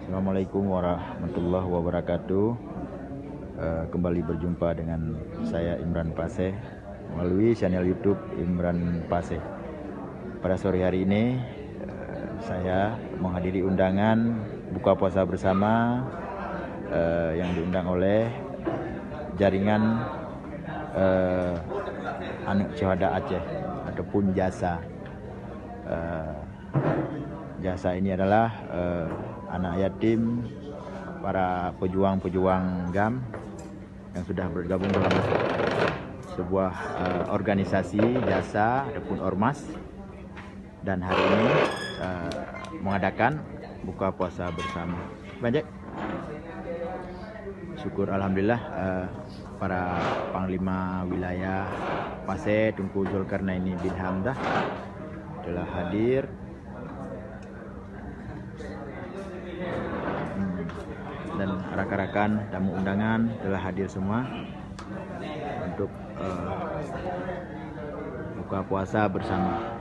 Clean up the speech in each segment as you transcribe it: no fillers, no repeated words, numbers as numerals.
Assalamualaikum warahmatullahi wabarakatuh. Kembali berjumpa dengan saya Imran Paseh melalui channel YouTube Imran Paseh. Pada sore hari ini saya menghadiri undangan buka puasa bersama yang diundang oleh jaringan Anak Syuhada Aceh ataupun JASA. JASA ini adalah anak yatim para pejuang-pejuang GAM yang sudah bergabung dalam sebuah organisasi JASA ataupun ormas, dan hari ini mengadakan buka puasa bersama. Banyak syukur alhamdulillah para panglima wilayah Paseh Tunku Zulkarnaini bin Hamdah telah hadir. Dan rakan-rakan tamu undangan telah hadir semua untuk buka puasa bersama.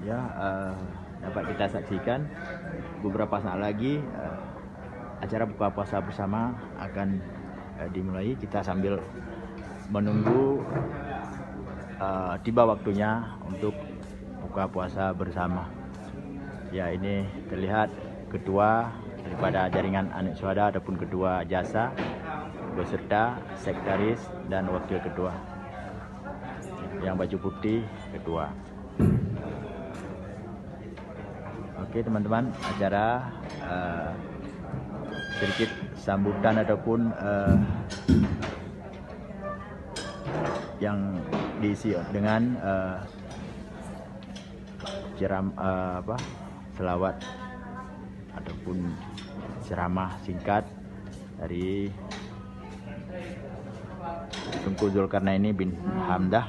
Ya, dapat kita saksikan beberapa saat lagi acara buka puasa bersama akan dimulai. Kita sambil menunggu tiba waktunya untuk buka puasa bersama. Ya, ini terlihat ketua daripada jaringan Anak Syuhada ataupun ketua JASA beserta sekretaris dan wakil ketua. Yang baju putih ketua. Oke teman-teman, acara sedikit sambutan ataupun yang diisi dengan selawat ataupun ceramah singkat dari Tunku Zulkarnaini bin Hamdah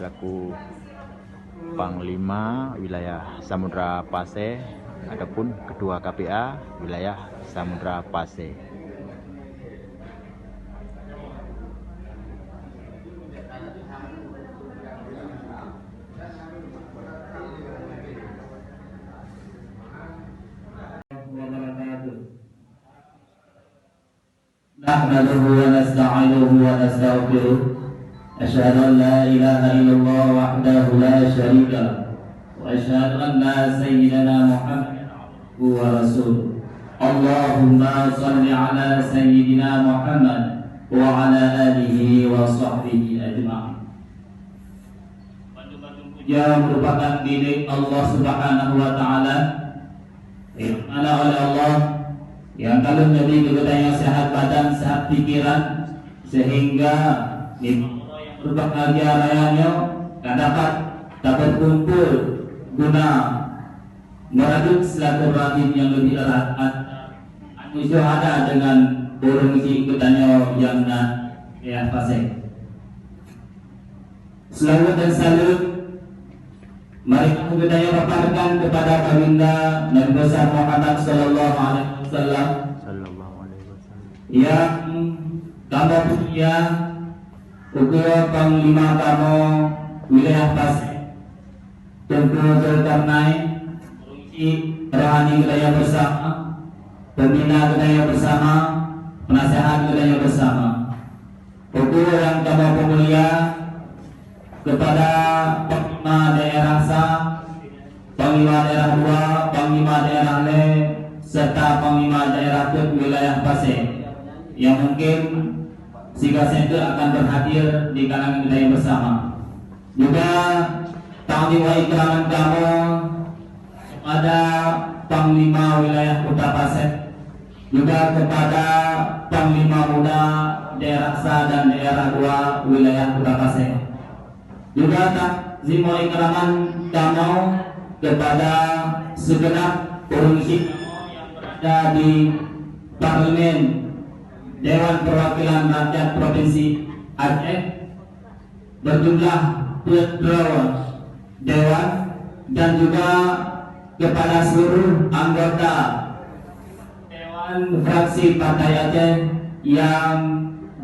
selaku Panglima wilayah Samudra Paseh ataupun Ketua KPA wilayah Samudra Paseh. Nahmaduhu wa nasta'inuhu wa nastaghfiruh. Asyhadu an la ilaha illallah wahdahu la syarika lah wa asyhadu anna sayyidana Muhammadan abduhu wa rasuluh. Allahumma shalli ala sayyidina Muhammad wa ala alihi wa sahbihi ajma'in. Bantu-bantu puja merupakan milik Allah Subhanahu wa taala, yang mana oleh Allah yang kalau menjadi kebetulan sehat badan, sehat pikiran, sehingga berbahagia rayanya dapat kumpul guna meradut silaturahim yang lebih erat Anak Syuhada dengan burung ikutannya yang ya Paseh. Selamat dan salut mari kita paparkan kepada baginda Nabi besar Muhammad sallallahu alaihi wasallam yang tambah punya Ketua Panglima kamu wilayah Paseh Tunku Zulkarnain, rohani wilayah bersama, pembina wilayah bersama, penasehat wilayah bersama. Ketua yang kamu pemulia kepada Panglima daerah SA, Panglima daerah 2, Panglima daerah Le, serta Panglima daerah wilayah Paseh yang mungkin Siga Center akan berhadir di kalangan wilayah bersama. Juga tanggung wa ikraman kamu ada Panglima Wilayah Kota Pasir, juga kepada Panglima Muda Daerah 1 dan Daerah 2 Wilayah Kota Pasir. Juga takzimu ikraman kamo kepada segenap pengungsi yang berada di Parlemen Dewan Perwakilan Rakyat Provinsi Aceh berjumlah 2 dewan, dan juga kepada seluruh anggota Dewan Fraksi Partai Aceh yang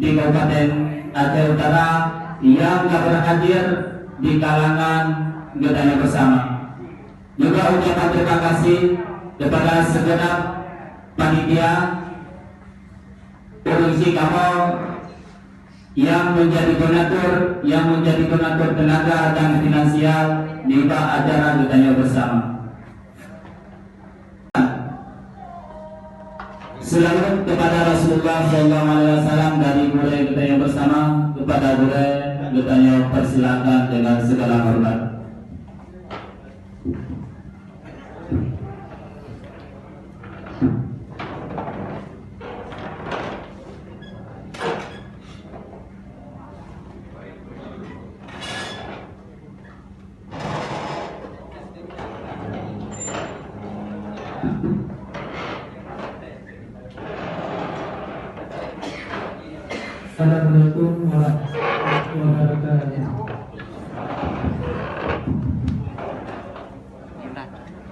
di Kabupaten Aceh Utara yang berhadir di kalangan Gedanya Bersama. Juga ucapan terima kasih kepada segenap panitia produksi kapal yang menjadi donatur tenaga dan finansial di acara Gedanya Bersama. Selalu kepada Rasulullah SAW dari Gure Gedanya Bersama, kepada Gure Gedanya persilakan dengan segala hormat. Assalamualaikum warahmatullahi wabarakatuh.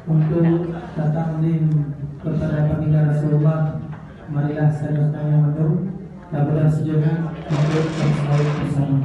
Untuk taklim kepada baginda Rasulullah, marilah saya bertanya mundur dan berdiri sejenak untuk bersalawat bersama.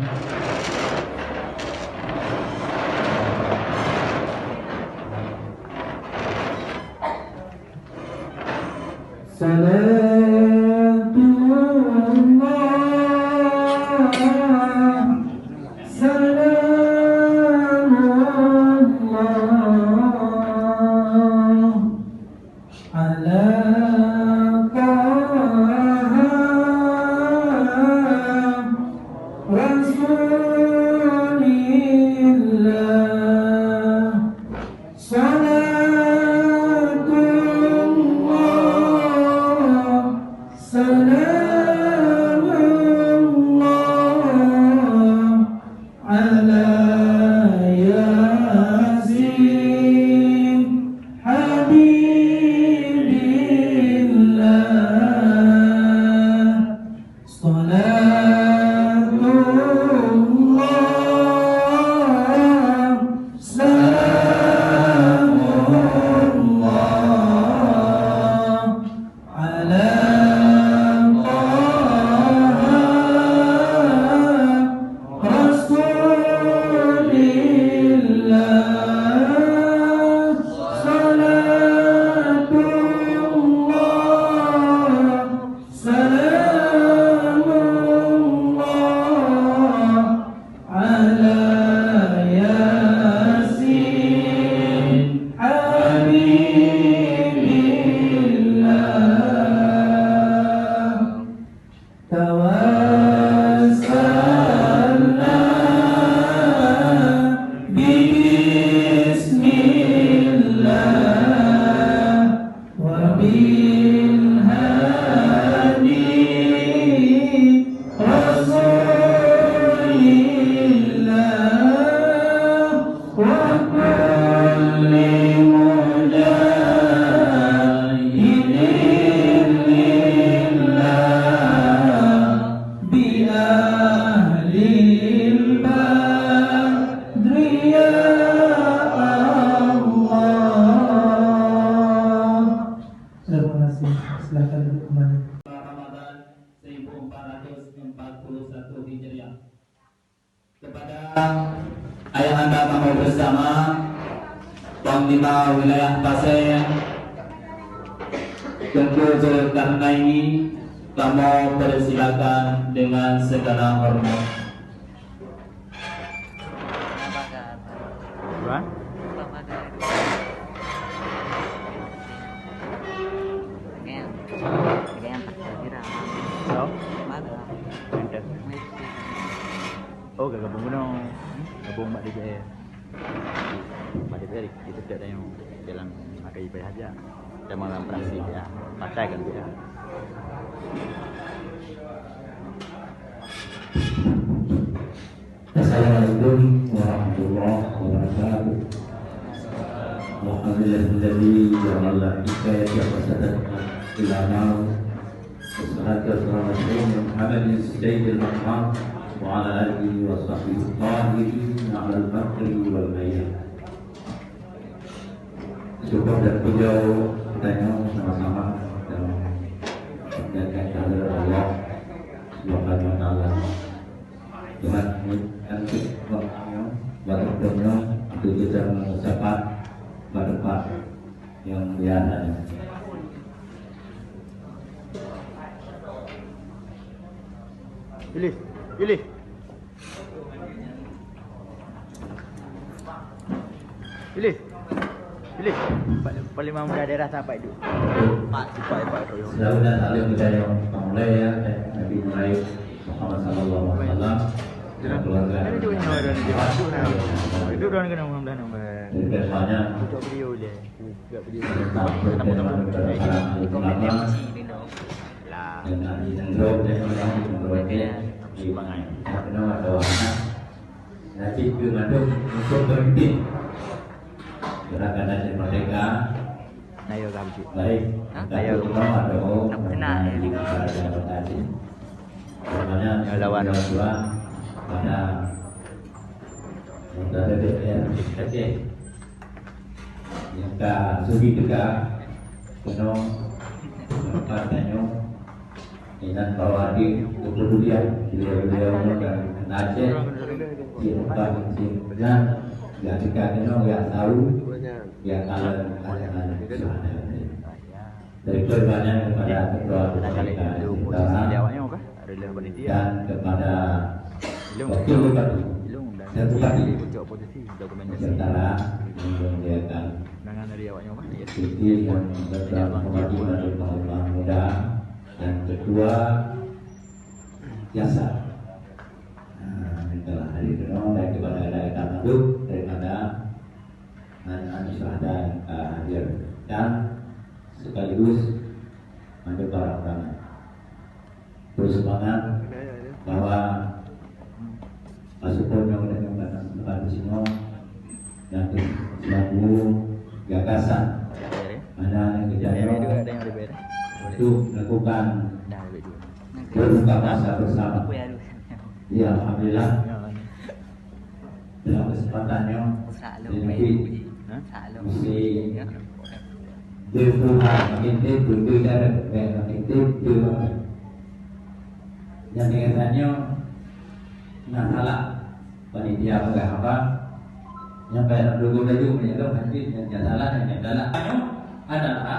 Ayahanda kamu bersama Panglima Wilayah Pasir, tentu karena ini kamu persilakan dengan segala hormat. Oh, gabung gunung, gabung Mbak DPR. Mbak DPR itu tidak ada yang jalan. maka ibai saja kita mengambil praksi ya partai kan ya. Assalamualaikum warahmatullahi wabarakatuh. Alhamdulillahilladzi ja'ala hidayah fasadat ila naum. Wassalatu wassalamu ala Muhammadin sayyidil maqam wa ala alihi wa sahbihi tahirin ala al-bakri wal bayan. Syukur dan puja kita sama-sama dalam menjaga kehadiran Allah Subhanahu wa taala. Tuhan nanti waktunya, waktunya itu kita mengucapkan berdepan yang biasa. Pilih, pilih. Pilih. Pilih. Paling mau daerah sampai itu. Pak itu. Selalu dan saling budaya mulai ya, Nabi mulai Muhammad sallallahu alaihi wasallam. Keluarga. Itu orang kena Muhammad nombor. Jadi kedepannya Untuk video je. Enggak video. Lah. dengan indro dan indronya di Semangat. mana ada warna. Nanti mengandung untuk berhenti. Gerakan Aceh Merdeka. Nayo kamci. Baik. Ayo. Ada Tenang ya. Sebenarnya lawan dua pada saudara DPR Aceh yang sugi juga penuh partainya dengan bahwa di kepedulian beliau dan Aceh di tempat benar ya jika ya tahu ya kalian dari banyak kepada ketua dan kepada wakil bupati dan bupati serta menyediakan cuti yang beberapa pembangunan dan pembangunan muda dan kedua jasa. Telah hadir dan kepada daerah Tanduk daripada Anies Syahda hadir dan sekaligus untuk orang-orang bersemangat bahwa pasukan yang ada di sini dan selalu gagasan mana yang kejadian itu melakukan berbuka puasa bersama. Ya, alhamdulillah dalam kesempatannya jadi mesti berpulang makin berbeda makin berbeda yang dengannya nah salah panitia apa yang kayak logo baju menyelok hadis yang salah adalah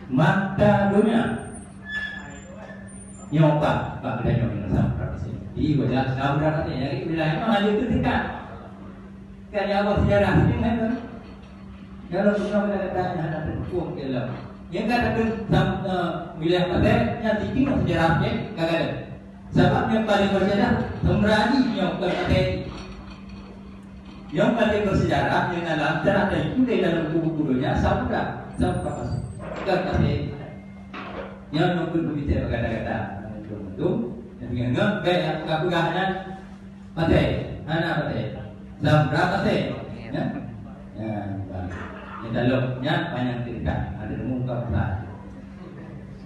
mata dunia nyoba pak kita nyoba sampai sini di wajah sampai sini jadi wilayah itu hanya itu dekat kan ya sejarah ini kan kalau kita mengatakan ada hukum dalam yang katakan wilayah Aceh yang tinggi sejarahnya kagak ada. Sebab yang paling bersejarah Sembrani yang Aceh. Yang paling bersejarah yang dalam sejarah itu di dalam buku-bukunya Samudra Aceh. Yang nunggu bicara kata-kata itu yang gaya kepegangan Aceh, anak Aceh, Samudra Aceh. Ya. Di dalamnya banyak cerita ada muka besar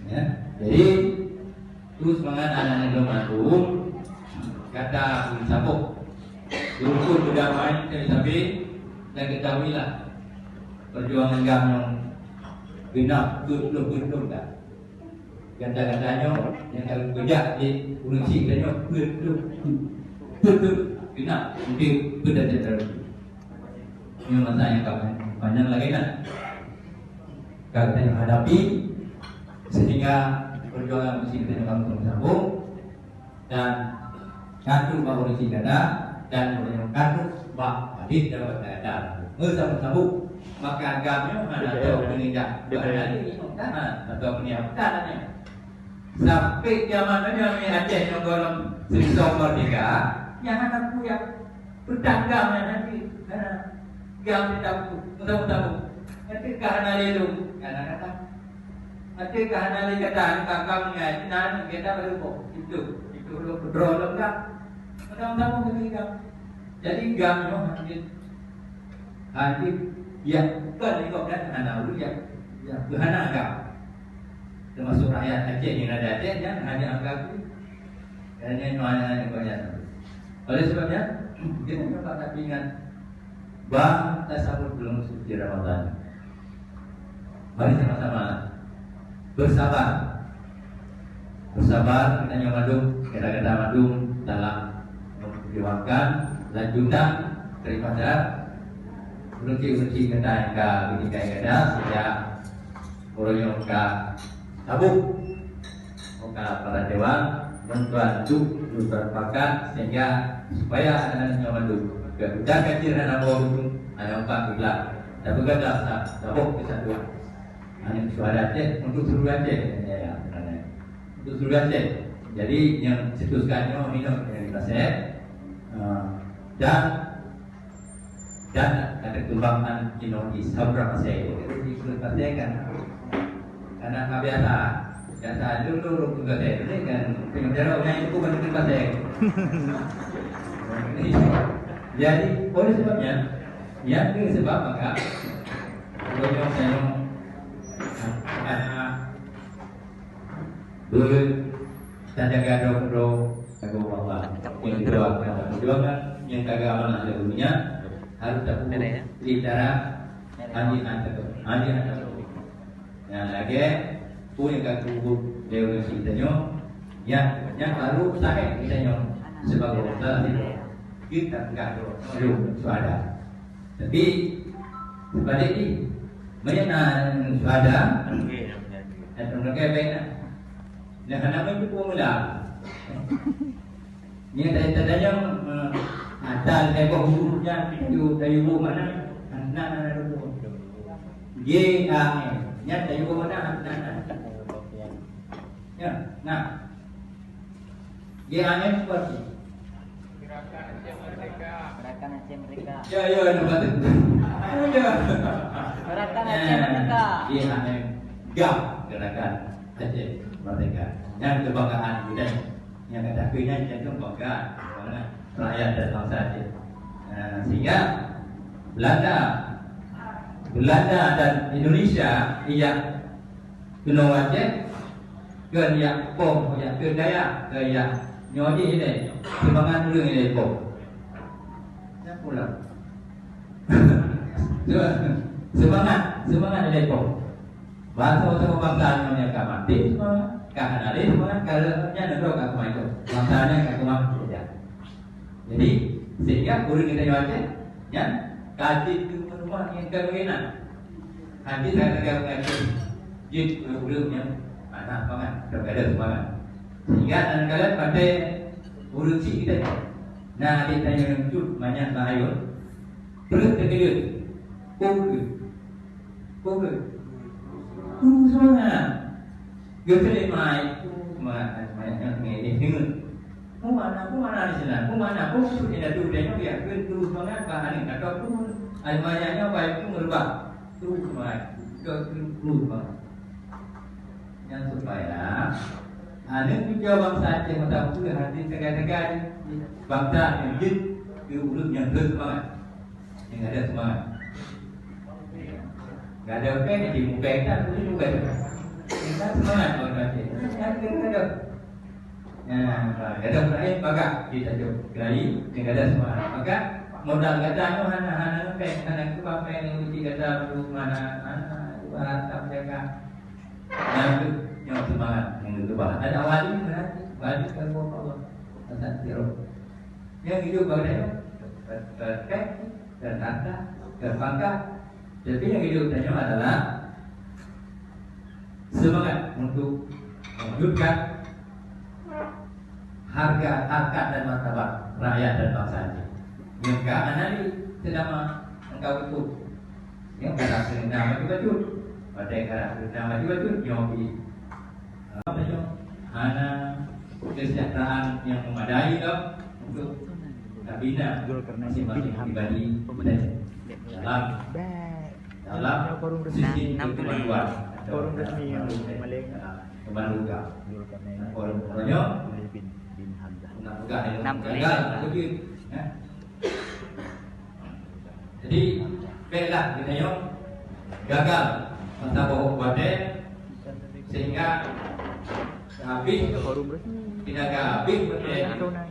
ya jadi terus mengenai anak Lumajang kata sabuk rukun berdamai tapi dan ketahuilah perjuangan kami yang genap betul tak kata-katanya yang kalau kerja di Gunung Sikanya betul genap mungkin betul ini masanya kami banyak lagi kan kita yang hadapi sehingga perjuangan mesti kita yang kamu sambung dan kartu bahwa isi dada dan kartu bah hadis dapat dada bersambung maka agama ada atau penindak dari atau penyiapannya sampai zamannya Aceh yang golong Sisong Merdeka yang anakku yang berdagang nanti yang tidak tahu Adakah nali lu? Kata-kata. Adakah nali kata kakak ngai nan kita berubah. Itu lu berolok tak? Tahu ketika. Jadi gamnya hadir ya bukan ikut dan anak lu ya berhana agak termasuk rakyat Aceh yang ada Aceh yang hanya anggap hanya nuansa yang banyak. Oleh sebabnya kita dapat ingat bahawa tasawuf belum suci Ramadan. Mari sama-sama bersabar. Bersabar kita nyomadung kata-kata madung dalam memperjuangkan lanjutan daripada uruti-uruti kata yang ketika ada sejak orang ka tabuk ka para dewa membantu berpakat sehingga supaya anak-anak nyomadung kemudian kecil dan abang ada empat bulan dan begadang tabuk kesatuan hanya suara Aceh untuk seluruh Aceh ya, untuk seluruh Aceh. Jadi yang cetuskannya minum dari pasir dan ada kembangan di sabra pasir di pasir kan karena biasa dulu juga saya ini kan pengacara orang itu bukan di pasir. Jadi oleh sebabnya yang sebab maka beliau saya tanda gado Allah yang kedua yang kagak amanah dulunya harus dapat bicara handi yang lagi punya kaku dewa kitanya yang baru sahih kitanya sebagai kita enggak belum suada tapi sebaliknya menyenang suada dan mereka baiklah. Dan kenapa itu pemula? Ini tanda-tandanya ada lebar hurufnya itu dari huruf mana? Anak huruf. G A N. Nya dari huruf mana? Anak. Ya, nah. G A N seperti Gerakan Aceh Merdeka. Gerakan Aceh Merdeka. Ya, nampak tu. Ya. Gerakan Aceh Merdeka. G A N. Gerakan Aceh Merdeka. Yang kebanggaan kita yang kata kuinya jantung banggaan rakyat dan bangsa Aceh. Sehingga Belanda dan Indonesia ia kena Aceh ke yang pom yang ke daya ke yang nyodi ini semangat dulu ini pom. Yang pulang semangat ini pom. Bahasa bangsa yang kamati semangat. Karena ada semangat kalau nya negara kat rumah itu bangsanya kat rumah saja. Jadi sehingga guru kita baca ya kaji itu rumah yang kewena. Kaji saya tegak jid guru-gurunya anak banget terkadang semangat. Sehingga dan kalian pada urusi kita. Nah kita yang jud banyak bahayun. Perut terkejut. Kumpul. Semangat. Gede mai, banyak ini hingun. Mana di sana? Mana? Sudah ada dulu dia terus banget bahan ini. Atau pun almanya baik itu merubah terus mai, terus banget. Yang supaya ada juga bangsa Aceh mata pula hati tegak-tegak bangsa yang jid ke urut yang terus banget, yang ada semangat. Gak ada apa yang di muka kita, itu juga. Kita semangat orang Aceh. Ada. Ada berakhir maka kita jauh dengan ada semangat. Maka modal katanya hana pek hana itu apa yang uji kata belum mana bahasa mereka. Yang semangat yang itu bah. Ada wali kalau Allah asal tiru. Yang hidup bagaimana? Terkait tertata terpangkat. Jadi yang hidup tanya adalah semangat untuk mewujudkan harga, harkat dan martabat rakyat dan bangsa Aceh. Yang keadaan ini sedang engkau betul. Yang karakter nama juga tu, pada karakter nama juga tu nyobi. Apa tu? Hana kesejahteraan yang memadai tu untuk bina masing-masing pribadi dalam dalam sisi kemajuan. Forum resmi yang Malaysia. Kemajuan. Zulkarnain. Forum-forumnya bin Hamzah. gagal begitu. Jadi baiklah kita yuk gagal masa bawa badai sehingga habis Forum resmi. tidak habis badai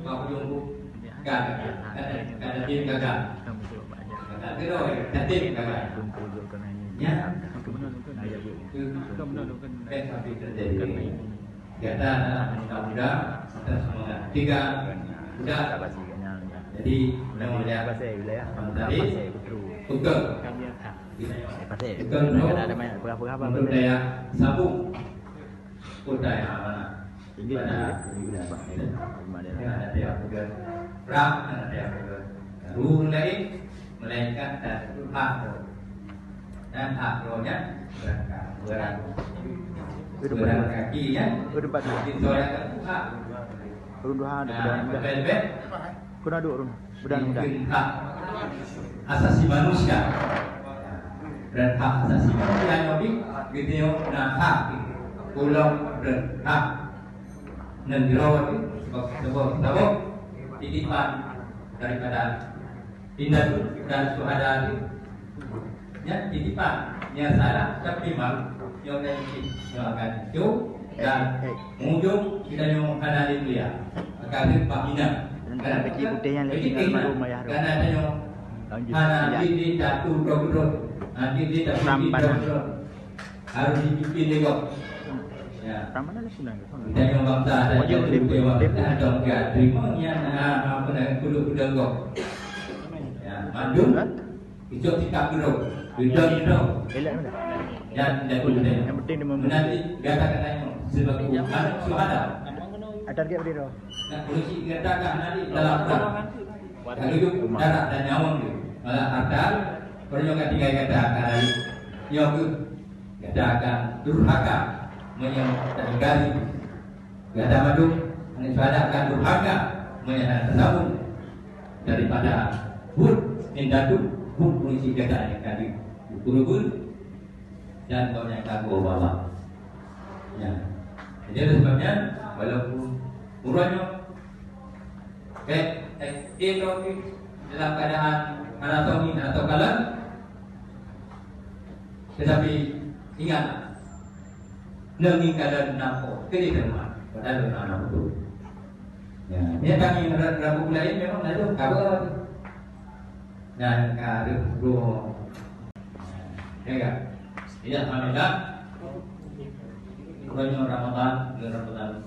mau jumpa gagal ada tim gagal Kamu coba baca. gagal terus ada tim gagal Kumpul Zulkarnain. ya Ayah gue. baik habis terjadi kita adalah mudah kita semua tiga sudah jadi Wilayah pasir, wilayah tadi pasir betul. tukar Pasir. Tukar Ada banyak berapa untuk daya sabung budaya mana Tinggi pada wilayah pasir. ada daya tukar ram ada daya tukar ruh lain melainkan dan hak dan hak rohnya berat kakinya Tempat disoalkan hak runduhan ada nah mudah. bebek Kuna duk run. Mudah. hak asasi manusia dan hak asasi manusia yang gitu nah hak pulau dan hak negara sebab titipan daripada tindak dan suhada itu ya titipan yang salah tapi mal yang akan itu dan ujung kita yang ada di dia akan berpindah Dan beki putih yang lagi tinggal rumah ya. karena ada yang Lanjut. Mana di datu dokter, nanti di datu dokter harus dipimpin juga. Ya, Orang mana lagi sunang? kita yang bangsa ada yang dewa, ada yang terima yang apa nak kudu kok. Ya, mandu, hijau tikap dulu, hijau dulu. Elak mana? Yang tidak kudu Yang penting dia nanti katakan yang sebagai anak suhada. Ada dia berdiri. Nah, polisi katakan nanti dalam perang. Kalau hidup darah dan nyawa itu malah harta perlu ketiga katakan lagi yang katakan durhaka menyangkali kata madu akan durhaka menyangkali tersambung daripada hud indatu hud polisi kata yang tadi ukur dan kau yang kagu bawa ya jadi sebabnya walaupun murahnya itu dalam keadaan anatomi atau kalah, tetapi ingat, nengi keadaan nampo, kediterima, pada anak itu. Ya, dia kami rabu lain memang ada kabar, dan karir bro, ya, tidak alhamdulillah, bulan Ramadan,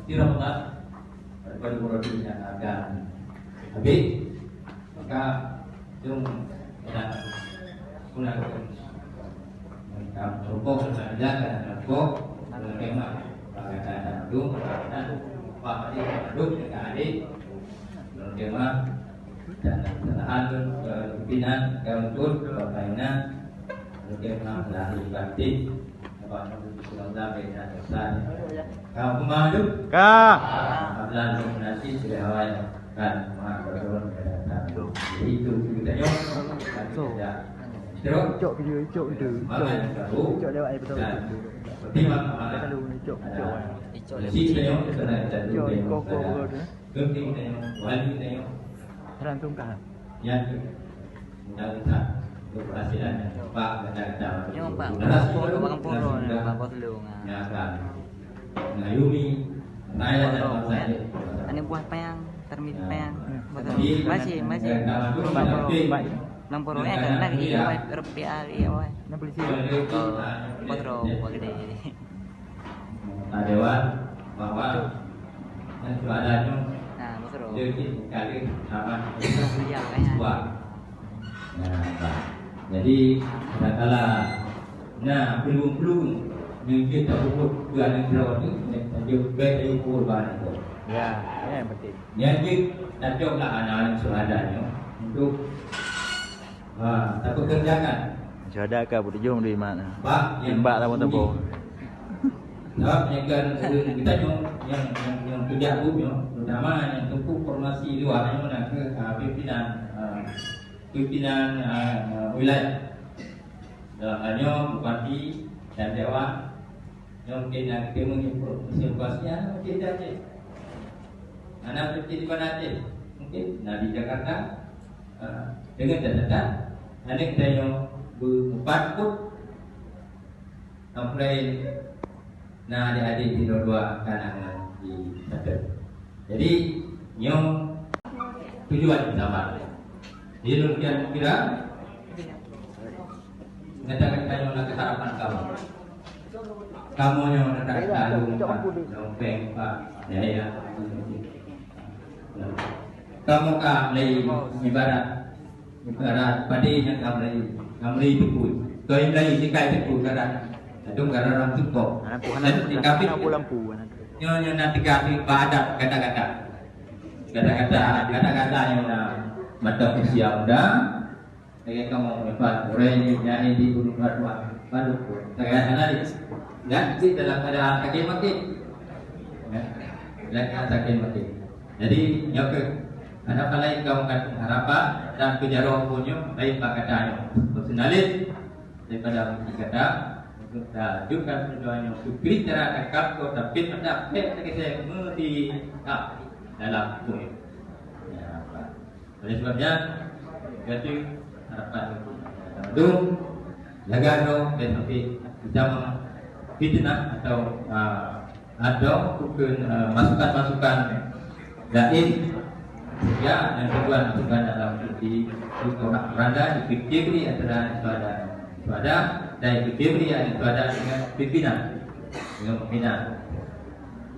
di Ramadan, pada bulan yang akan habis maka jom dan pulang mereka rokok saja dan rokok kemah kata dulu dan pak tadi dulu dengan adik kemah dan kesalahan pimpinan untuk permainan kemah lahir batin apa sudah beda besar kau kemana Kak. apabila nominasi sudah awal kan maaf itu kita nyok terus Cok video cok tu. Cok lewat air betul. pertimbangan mana Kalau ni cok cok. si kita nyok kena jadi Cok koko tu. penting kita nyok wali kita nyok Terang tungkah. yang mudah-mudahan keberhasilan Pak kata Yung Pak, puro Pak Potlo nga. yang akan mengayumi rakyat dan bangsa ini. Ano buah payang, termit payang. Tapi Masih. Pak baik. Lampuro kan lagi iaway, rupiah iaway. Na polisi. Potro, wag day. Dewan bahwa yang adanya Nah, potro. jadi kali sama Rupiah kaya. buat. Nah, jadi katakanlah, nah pelung yang kita ukur bulan yang terawat itu beda ukur bahan itu. Ya, yang penting. Yang kita coba anak-anak seadanya untuk tak pekerjakan. Sudah ke budak jom di mana? Pak Imbak tamu tempo. Sebab yang kan kita yang kerja umum, terutama yang tempuh formasi luar yang mana ke pimpinan wilayah dalam halnya bupati dan dewan yang mungkin nak kita musim kuasnya mungkin di Aceh, anak seperti di mana Aceh, mungkin di Jakarta dengan catatan anak kita yang berempat pun sampai adik-adik di dua kanan di satu. Jadi yang tujuan sama. Jadi demikian kira katakan kamu nak harapan kamu. Kamu yang nak lalu lompeng pak ya. Kamu lagi ibarat padi yang kamu lagi tukul. Kau yang lagi sikai tukul kadang. Itu karena orang tukul. Dan di kafe nyonya nanti kafe padat kata-kata yang mata usia muda. Lagi kamu lepas orangnya di gunung Batuan, baru saya nanti nanti dalam keadaan sakit mati, dalam sakit mati. Jadi yang ke ada lain kamu kan harapan dan kejarah punya lain pakatanya personalit daripada kata untuk juga tujuannya supri cara kakak kau tapi pada saya mengerti dalam punya. Oleh sebabnya jadi harapan itu jaga dan nanti kita fitnah atau ada masukan-masukan gaib ya yang kedua masukan dalam di beranda dipikiri antara suada dan dipikiri suada dengan pimpinan dengan pembina.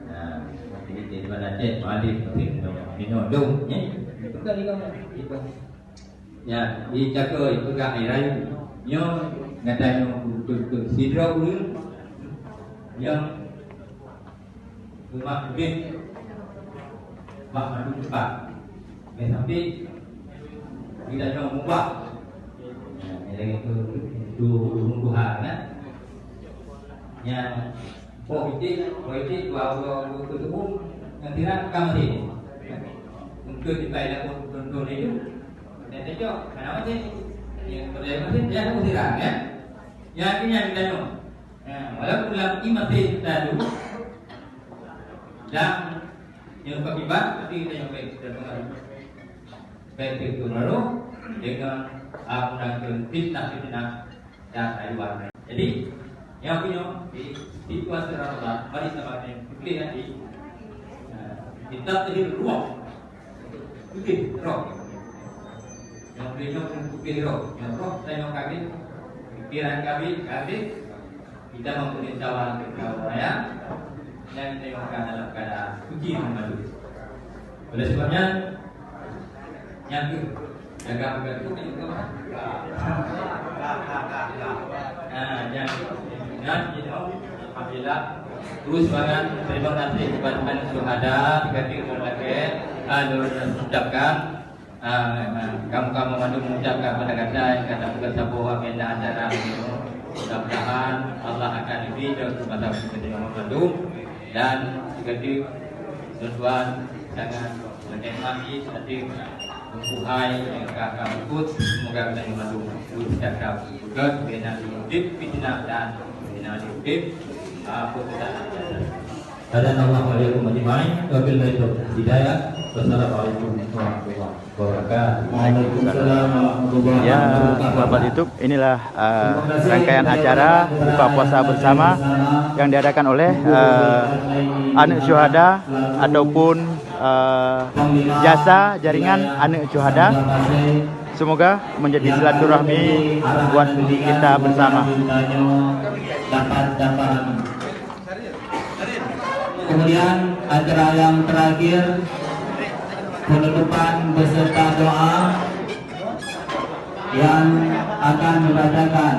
Nah, jadi mana cek malik minum ya itu kali kamu itu. Ya, di jaga itu gak airai. Nyo ngatanya betul sidra ulun yang rumah gede mak madu cepat. Sampai kita jangan mubah. Yang itu tumbuhan kan. Yang politik dua ketemu yang tidak kamu untuk dibayar untuk itu. Dan itu kenapa sih yang berjaya masih dia harus dirang ya? Yakinnya kita nyo. Walaupun dalam iman kita dulu dan yang beribadah tapi kita yang baik dan mengaruh baik itu lalu dengan menggunakan fitnah dan ayuan. Jadi yang punya di situasi Ramadan mari sama yang fikir nanti kita terjadi ruang fikir roh yang beliau fikir roh yang roh saya yang kami pikiran kami kita mempunyai cawan saya dan kita yang dalam keadaan suci mengadu. Oleh sebabnya yang jaga agar itu yang apabila terus banget terima kasih kepada Anak Syuhada dikasih berbagai ucapkan kamu madu mengucapkan kata-kata yang kata sebuah agenda acara mudah-mudahan Allah akan lebih kepada kita madu dan dikasih tujuan jangan menikmati tadi Tuhan yang akan ikut semoga kita mengadu ucapkan juga bina hidup fitnah dan bina hidup Assalamualaikum warahmatullahi wabarakatuh. Hidayah. Wassalamualaikum warahmatullahi wabarakatuh. Waalaikumsalam warahmatullahi Ya, wabarakatuh. Bapak YouTube, inilah rangkaian acara buka puasa bersama yang diadakan oleh Anak Syuhada ataupun jasa jaringan Anak Syuhada. Semoga menjadi silaturahmi buat kita bersama. Kemudian acara yang terakhir penutupan beserta doa yang akan membacakan